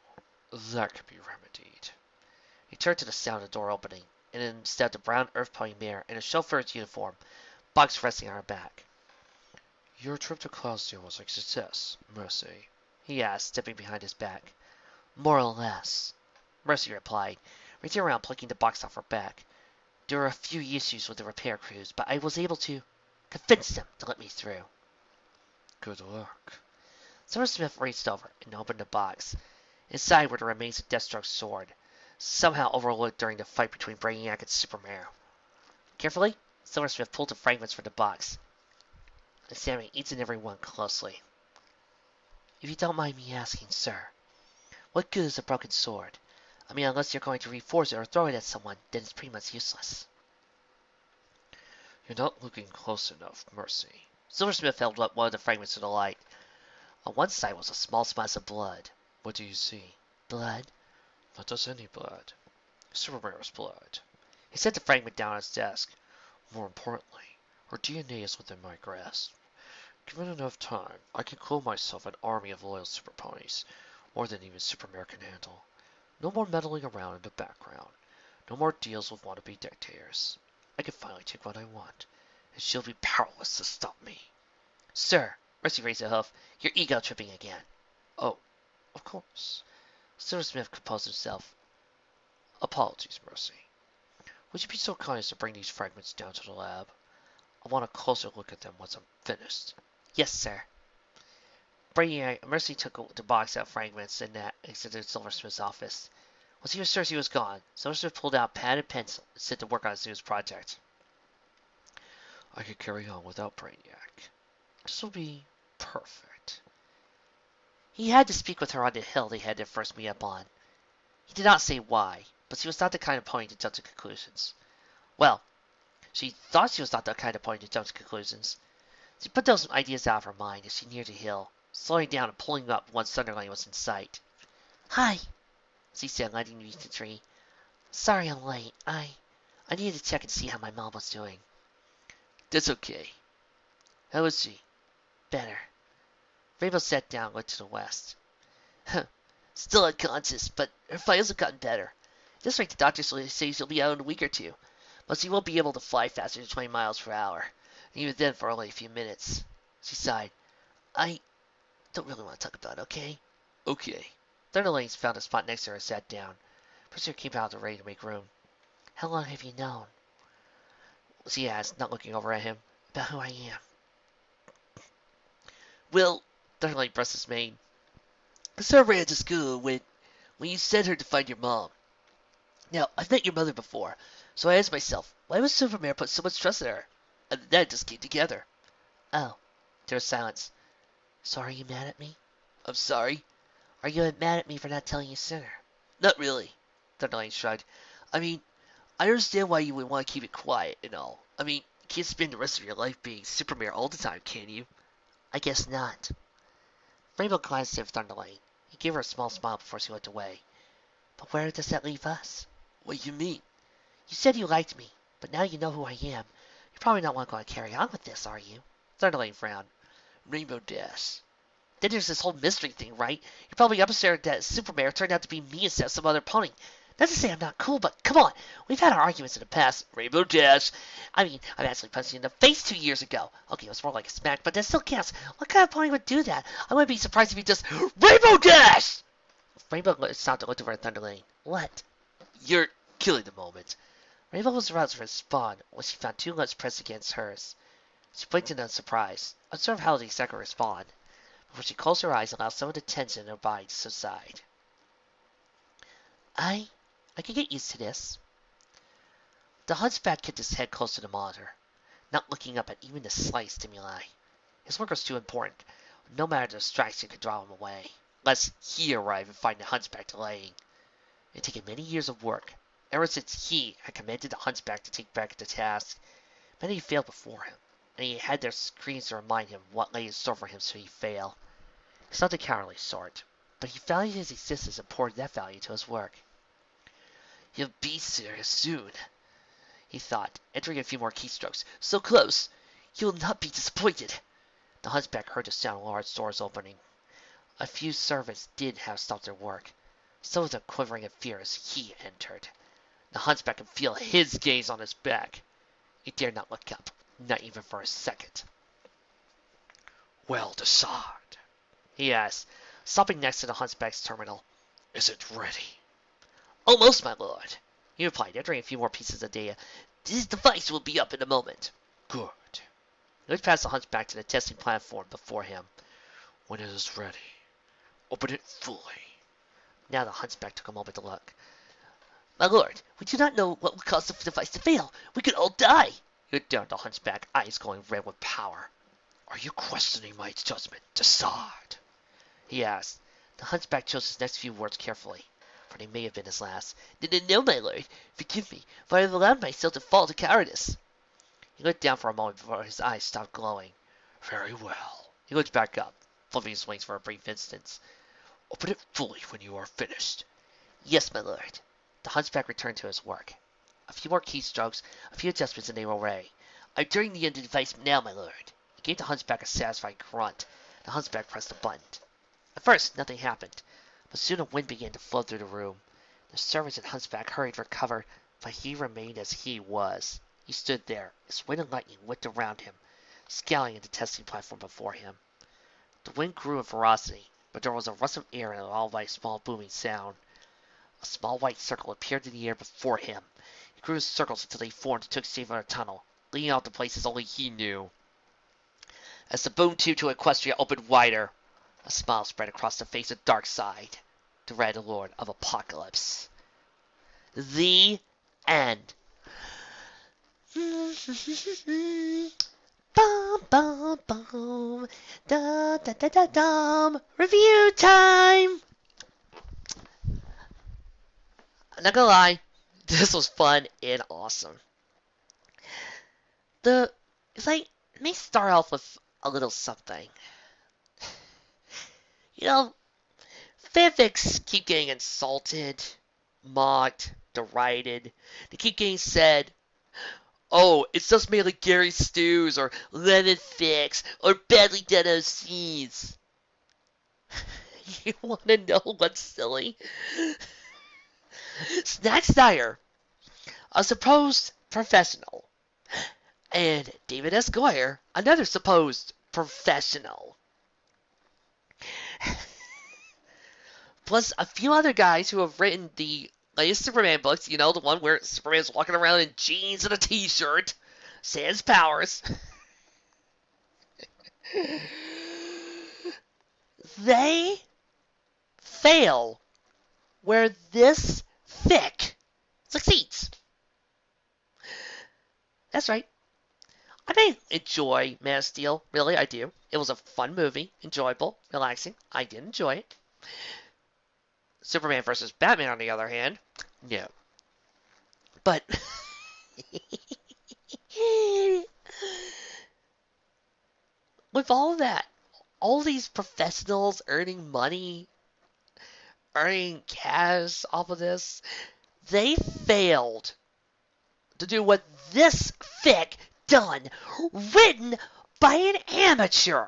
that could be remedied. He turned to the sound of the door opening, and then stepped a brown Earth Pony mare in a chauffeur's uniform, box resting on her back. Your trip to Cloudsdale was a success, Mercy, he asked, stepping behind his back. More or less, Mercy replied, reaching around plucking the box off her back. There were a few issues with the repair crews, but I was able to convince them to let me through. Good luck. Silversmith reached over and opened the box. Inside were the remains of Deathstroke's sword, somehow overlooked during the fight between Brainiac and Supermare. Carefully, Silversmith pulled the fragments from the box, examining each and every one closely. If you don't mind me asking, sir, what good is a broken sword? I mean, unless you're going to reforce it or throw it at someone, then it's pretty much useless. You're not looking close enough, Mercy. Silversmith held up one of the fragments to the light. On one side was a small splash of blood. What do you see? Blood? Not just any blood. Supermare's blood. He set the fragment down on his desk. More importantly, her DNA is within my grasp. Given enough time, I can clone myself an army of loyal super ponies, more than even Supermare can handle. No more meddling around in the background. No more deals with wannabe dictators. I can finally take what I want, and she'll be powerless to stop me. Sir, Mercy raised a hoof, you're ego-tripping again. Oh, of course. Silversmith composed himself. Apologies, Mercy. Would you be so kind as to bring these fragments down to the lab? I want a closer look at them once I'm finished. Yes, sir. Mercy took the box out of fragments and exited Silversmith's office. Once he was sure she was gone, Silversmith pulled out pad and pencil and set to work on his newest project. I could carry on without Brainiac. This will be perfect. He had to speak with her on the hill they had their first meet up on. He did not say why, but she was not the kind of pony to jump to conclusions. Well, she thought she was not the kind of pony to jump to conclusions. She put those ideas out of her mind as she neared the hill, slowing down and pulling up once Thunderlane was in sight. Hi, she said, landing beneath the tree. Sorry I'm late. I needed to check and see how my mom was doing. That's okay. How is she? Better. Rainbow sat down and looked to the west. Still unconscious, but her vitals have gotten better. Just like the doctor says she'll be out in a week or two. But she won't be able to fly faster than 20 miles per hour. Even then for only a few minutes. She sighed. I don't really want to talk about it, okay? Okay. Thunderlane found a spot next to her and sat down. Pursuer came out and ready to make room. How long have you known? She asked, not looking over at him. About who I am. Well, Thunderlane brushed his mane. I saw her at school when you sent her to find your mom. Now, I've met your mother before, so I asked myself, why would Supermare put so much trust in her? And then it just came together. Oh. There was silence. So are you mad at me? I'm sorry. Are you mad at me for not telling you sooner? Not really. Thunderlane shrugged. I mean, I understand why you would want to keep it quiet and all. I mean, you can't spend the rest of your life being Supermare all the time, can you? I guess not. Rainbow glanced at Thunderlane. He gave her a small smile before she looked away. But where does that leave us? What do you mean? You said you liked me, but now you know who I am. You're probably not going to carry on with this, are you? Thunderlane frowned. Rainbow Dash. Then there's this whole mystery thing, right? You're probably upset that Supermare turned out to be me instead of some other pony. Not to say I'm not cool, but come on. We've had our arguments in the past. Rainbow Dash. I mean, I've actually punched you in the face 2 years ago. Okay, it was more like a smack, but that still counts. What kind of pony would do that? I wouldn't be surprised if he just Rainbow Dash! Rainbow stopped and looked over at Thunderlane. What? You're killing the moment. Rainbow was aroused for a spawn when she found two lips pressed against hers. She blinked in surprise. Observe how the second respond. Before she closed her eyes and allowed some of the tension in her body to subside. I can get used to this. The hunchback kept his head close to the monitor, not looking up at even the slightest stimuli. His work was too important. No matter the distraction could draw him away, lest he arrive and find the hunchback delaying. It had taken many years of work, ever since he had commanded the hunchback to take back the task. Many failed before him, and he had their screams to remind him what lay in store for him should he fail. He's not the cowardly sort, but he valued his existence and poured that value to his work. He'll be serious soon, he thought, entering a few more keystrokes. So close, he will not be disappointed. The hunchback heard the sound of large doors opening. A few servants did have stopped their work, some of them quivering in fear as he entered. The hunchback could feel his gaze on his back. He dared not look up, not even for a second. Well, decide, he asked, stopping next to the hunchback's terminal. Is it ready? Almost, my lord, he replied, entering a few more pieces of data. This device will be up in a moment. Good. He looked past the hunchback to the testing platform before him. When it is ready, open it fully. Now the hunchback took a moment to look. My lord, we do not know what will cause the device to fail. We could all die. He looked down at the hunchback, eyes glowing red with power. Are you questioning my judgment? Decide, he asked. The hunchback chose his next few words carefully, for they may have been his last. No, my lord, forgive me, for I have allowed myself to fall to cowardice. He looked down for a moment before his eyes stopped glowing. Very well. He looked back up, flipping his wings for a brief instant. Open it fully when you are finished. Yes, my lord. The hunchback returned to his work. A few more keystrokes, a few adjustments, and they were ready. I'm turning the end of the device now, my lord. He gave the hunchback a satisfied grunt. The hunchback pressed the button. At first, nothing happened, but soon a wind began to flow through the room. The servants and hunchback hurried for cover, but he remained as he was. He stood there, his wind and lightning whipped around him, scowling at the testing platform before him. The wind grew in ferocity, but there was a rush of air and all by a small booming sound. A small white circle appeared in the air before him. He grew in circles until they formed and took shape in a tunnel, leading out to places only he knew. As the boom tube to Equestrian opened wider, a smile spread across the face of Darkseid, the Red Lord of Apocalypse. The end. Bum, bum, bum. Da, da, da, da, dum. Review time! I'm not gonna lie, this was fun and awesome. It's like, let me start off with a little something. You know, fanfics keep getting insulted, mocked, derided. They keep getting said, oh, it's just mainly Gary Stews or Lemon Fix or Badly Done OCs. You want to know what's silly? Snack Snyder, a supposed professional, and David Esquire, another supposed professional. Plus a few other guys who have written the latest Superman books, you know, the one where Superman's walking around in jeans and a t-shirt, sans powers. They fail where this fic succeeds. That's right. I may enjoy Man of Steel. Really, I do. It was a fun movie. Enjoyable. Relaxing. I did enjoy it. Superman versus Batman, on the other hand, no. But with all that, all these professionals earning money, earning cash off of this, they failed to do what this fic done, written by an amateur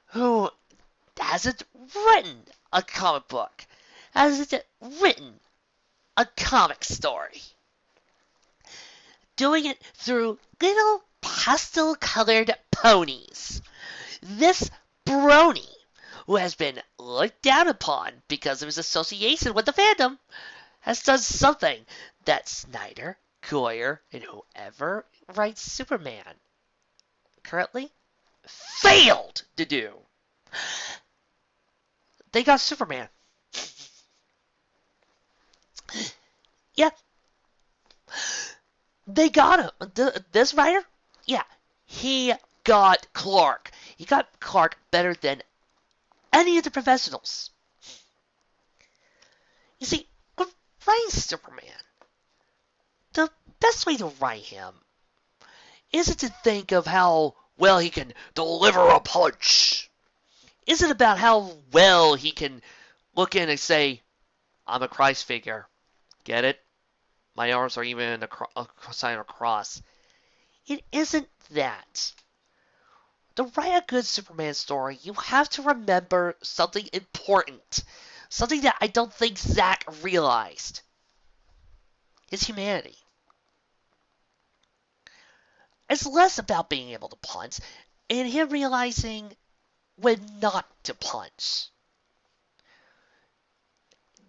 who hasn't written a comic book, hasn't written a comic story. Doing it through little pastel-colored ponies. This brony, who has been looked down upon because of his association with the fandom, has done something that Snyder, Goyer, and whoever writes Superman currently failed to do. They got Superman. Yeah, they got him. This writer, yeah, he got Clark. He got Clark better than any of the professionals. You see, with writing Superman, the best way to write him isn't to think of how well he can deliver a punch. Isn't about how well he can look in and say, I'm a Christ figure. Get it? My arms are even a sign of a cross. It isn't that. To write a good Superman story, you have to remember something important. Something that I don't think Zack realized. His humanity. It's less about being able to punch and him realizing when not to punch.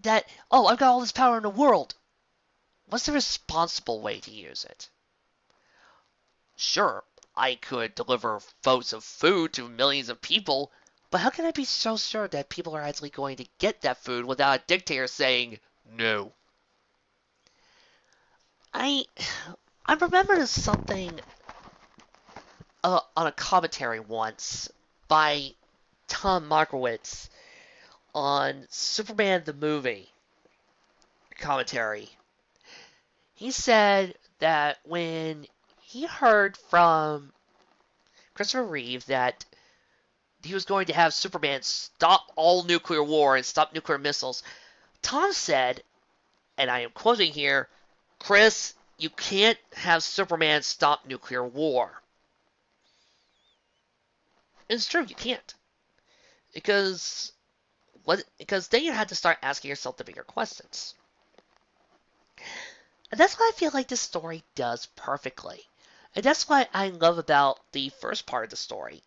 That, oh, I've got all this power in the world. What's the responsible way to use it? Sure, I could deliver boats of food to millions of people, but how can I be so sure that people are actually going to get that food without a dictator saying no? I remember something on a commentary once by Tom Markowitz on Superman the movie commentary. He said that when he heard from Christopher Reeve that he was going to have Superman stop all nuclear war and stop nuclear missiles, Tom said, and I am quoting here, Chris, you can't have Superman stop nuclear war. It's true, you can't. Because then you had to start asking yourself the bigger questions. And that's what I feel like this story does perfectly. And that's what I love about the first part of the story.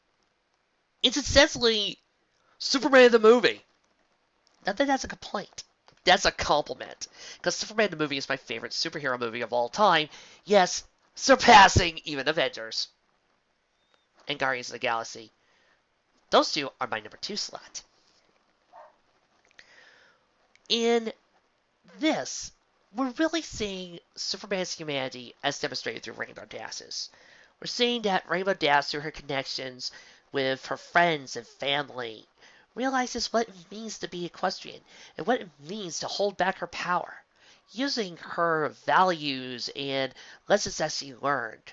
It's essentially Superman the movie. Not that that's a complaint. That's a compliment. Because Superman the movie is my favorite superhero movie of all time. Yes, surpassing even Avengers and Guardians of the Galaxy. Those two are my number 2 slot. In this, we're really seeing Superman's humanity as demonstrated through Rainbow Dashes. We're seeing that Rainbow Dash, through her connections with her friends and family, realizes what it means to be equestrian and what it means to hold back her power, using her values and lessons that she learned.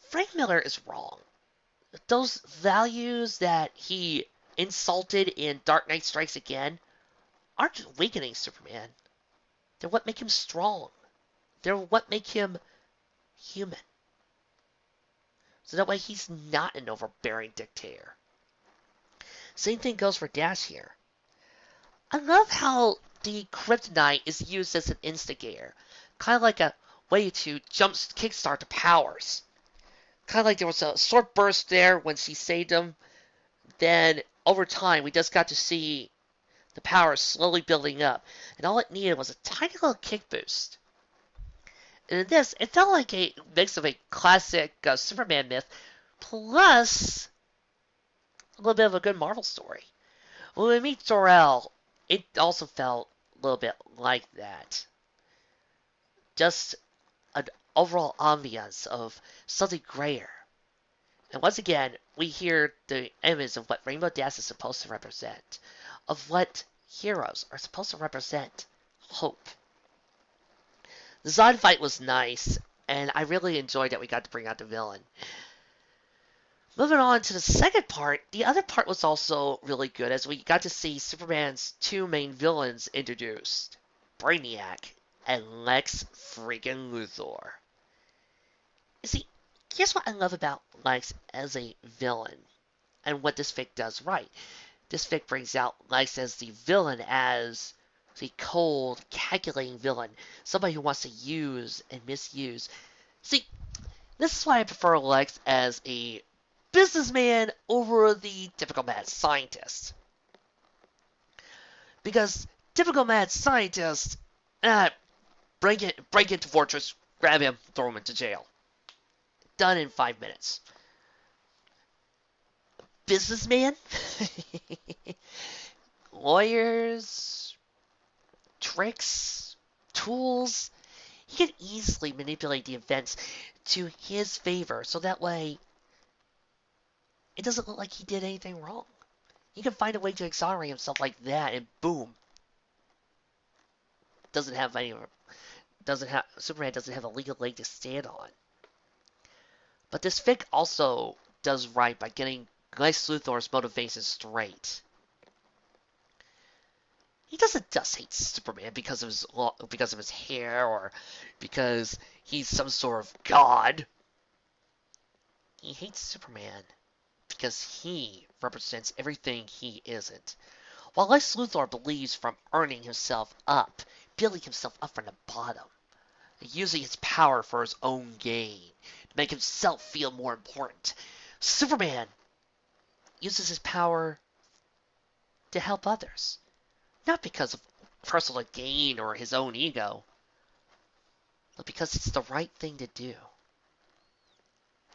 Frank Miller is wrong. Those values that he insulted in Dark Knight Strikes Again aren't weakening Superman. They're what make him strong. They're what make him human. So that way he's not an overbearing dictator. Same thing goes for Dash here. I love how the kryptonite is used as an instigator. Kind of like a way to kickstart the powers. Kind of like there was a short burst there when she saved him. Then, over time, we just got to see the power slowly building up. And all it needed was a tiny little kick boost. And in this, it felt like a mix of a classic Superman myth plus a little bit of a good Marvel story. When we meet Jor-El, it also felt a little bit like that. Just an overall ambiance of something greater. And once again, we hear the image of what Rainbow Dash is supposed to represent, of what heroes are supposed to represent: hope. The Zod fight was nice, and I really enjoyed that we got to bring out the villain. Moving on to the second part, the other part was also really good as we got to see Superman's 2 main villains introduced: Brainiac and Lex freaking Luthor. You see, here's what I love about Lex as a villain, and what this fic does right. This fic brings out Lex as the villain as the cold, calculating villain, somebody who wants to use and misuse. See, this is why I prefer Lex as a businessman over the typical mad scientist. Because typical mad scientist, break into Fortress, grab him, throw him into jail. Done in 5 minutes. Businessman? Lawyers, tricks, tools. He can easily manipulate the events to his favor so that way it doesn't look like he did anything wrong. He can find a way to exonerate himself like that and boom. Superman doesn't have a legal leg to stand on. But this fic also does right by getting Lex Luthor's motivations straight. He doesn't just hate Superman because of his hair or because he's some sort of god. He hates Superman because he represents everything he isn't. While Lex Luthor believes from earning himself up, building himself up from the bottom, using his power for his own gain, to make himself feel more important, Superman uses his power to help others. Not because of personal gain or his own ego, but because it's the right thing to do.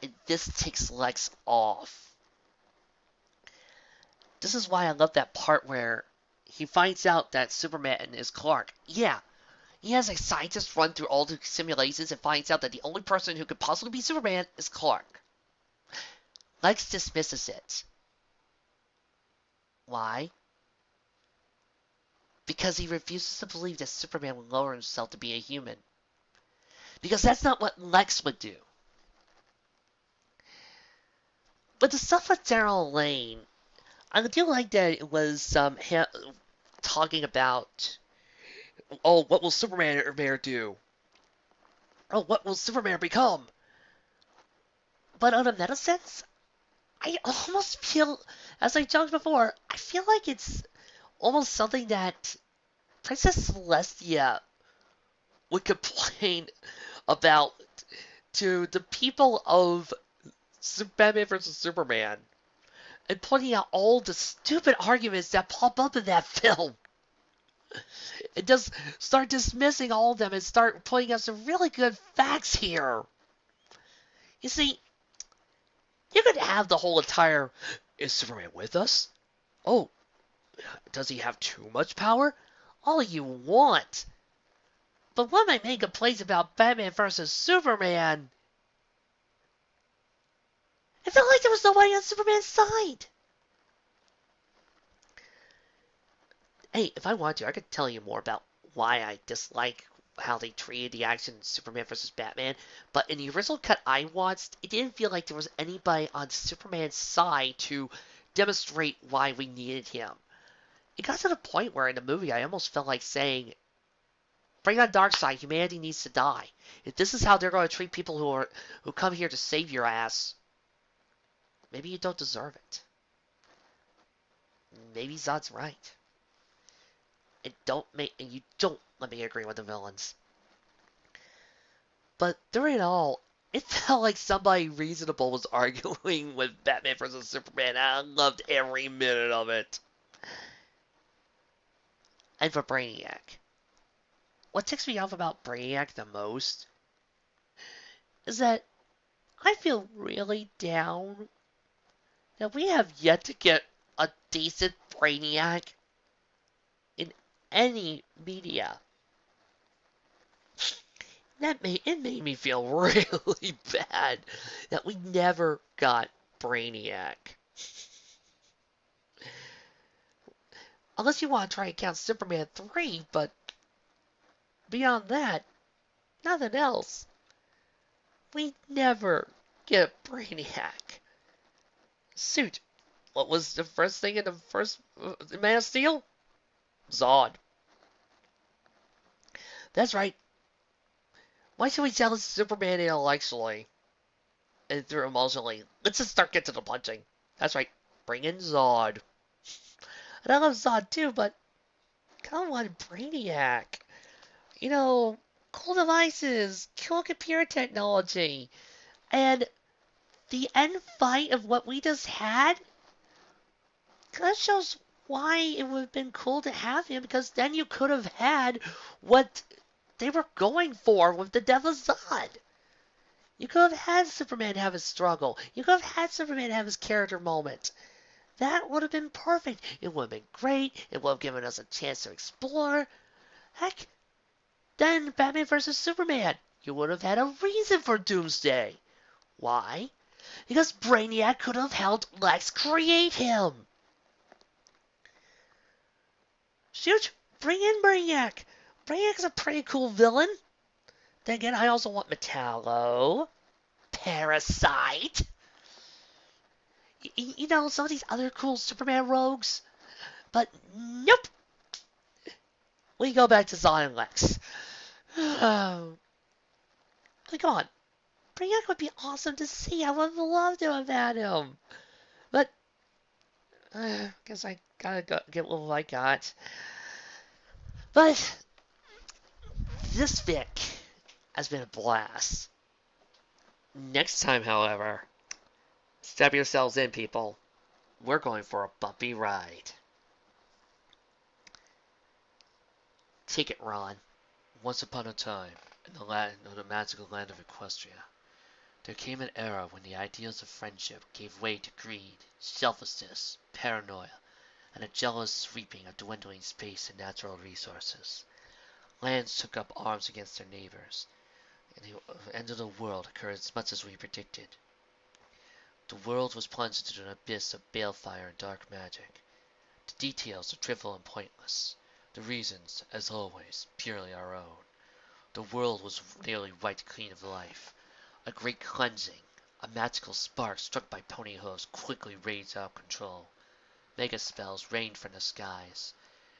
And this takes Lex off. This is why I love that part where he finds out that Superman is Clark. Yeah, he has a scientist run through all the simulations and finds out that the only person who could possibly be Superman is Clark. Lex dismisses it. Why? Because he refuses to believe that Superman would lower himself to be a human. Because that's not what Lex would do. But the stuff with Daryl Lane, I do like that it was talking about, oh, what will Superman do? Oh, what will Superman become? But on a meta sense, I almost feel, as I joked before, I feel like it's almost something that Princess Celestia would complain about to the people of Batman vs. Superman and pointing out all the stupid arguments that pop up in that film. And just start dismissing all of them and start pointing out some really good facts here. You see, you could have the whole entire, is Superman with us? Oh, does he have too much power? All you want. But one of my main complaints about Batman vs. Superman, it felt like there was nobody on Superman's side. Hey, if I want to, I could tell you more about why I dislike how they treated the action in Superman vs. Batman, but in the original cut I watched, it didn't feel like there was anybody on Superman's side to demonstrate why we needed him. It got to the point where in the movie I almost felt like saying, bring on Darkseid, humanity needs to die. If this is how they're going to treat people who come here to save your ass, maybe you don't deserve it. Maybe Zod's right. And you don't let me agree with the villains. But through it all, it felt like somebody reasonable was arguing with Batman vs. Superman. I loved every minute of it. And for Brainiac, what ticks me off about Brainiac the most is that I feel really down that we have yet to get a decent Brainiac in any media. It made me feel really bad that we never got Brainiac. Unless you want to try and count Superman 3, but beyond that, nothing else. We never get Brainiac. Suit. What was the first thing in the first Man of Steel? Zod. That's right. Why should we challenge Superman intellectually and through emotionally? Let's just start getting to the punching. That's right. Bring in Zod. And I love Zod too, but Come on, Brainiac. You know, cool devices, cool computer technology, and the end fight of what we just had kind of shows why it would have been cool to have him, because then you could have had what they were going for with the Devil's Zod. You could have had Superman have his struggle. You could have had Superman have his character moment. That would have been perfect. It would have been great. It would have given us a chance to explore. Heck, then Batman vs. Superman. You would have had a reason for Doomsday. Why? Because Brainiac could have helped Lex create him. Shoot, bring in Brainiac. Brainiac's a pretty cool villain. Then again, I also want Metallo, Parasite. You know, some of these other cool Superman rogues. But nope. We go back to Zod and Lex. Oh, come on. Brainiac would be awesome to see. I would have loved to have had him. But I guess I gotta get what I got. But this fic has been a blast. Next time, however, strap yourselves in, people. We're going for a bumpy ride. Take it, Ron. Once upon a time, in the magical land of Equestria, there came an era when the ideals of friendship gave way to greed, selfishness, paranoia, and a jealous sweeping of dwindling space and natural resources. Lands took up arms against their neighbors, and the end of the world occurred as much as we predicted. The world was plunged into an abyss of balefire and dark magic. The details are trivial and pointless. The reasons, as always, purely our own. The world was nearly wiped clean of life. A great cleansing, a magical spark struck by pony hooves quickly raised out of control. Mega spells rained from the skies.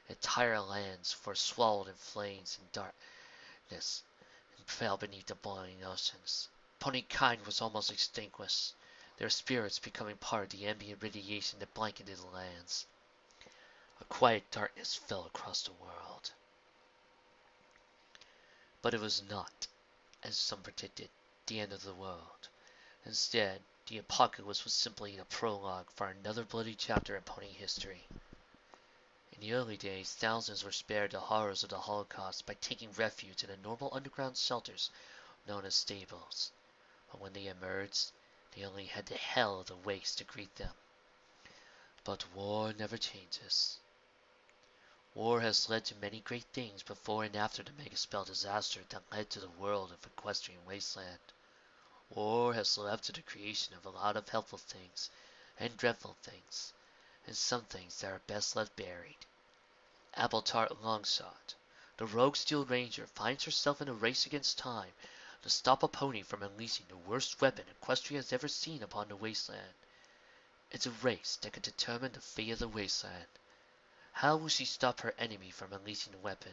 Entire lands were swallowed in flames and darkness and fell beneath the boiling oceans. Pony kind was almost extinguished, their spirits becoming part of the ambient radiation that blanketed the lands. A quiet darkness fell across the world. But it was not, as some predicted, the end of the world. Instead, the apocalypse was simply a prologue for another bloody chapter in pony history. In the early days, thousands were spared the horrors of the Holocaust by taking refuge in the normal underground shelters known as stables. But when they emerged, they only had the hell of the waste to greet them. But war never changes. War has led to many great things before and after the Megaspell disaster that led to the world of Equestrian Wasteland. War has led to the creation of a lot of helpful things and dreadful things, and some things that are best left buried. Appletart Longsword, the rogue Steel Ranger, finds herself in a race against time to stop a pony from unleashing the worst weapon Equestria has ever seen upon the wasteland. It's a race that could determine the fate of the wasteland. How will she stop her enemy from unleashing the weapon?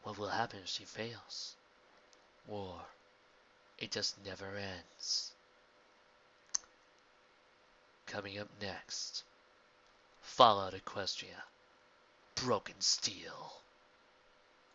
What will happen if she fails? War. It just never ends. Coming up next, Fallout Equestria. Broken Steel.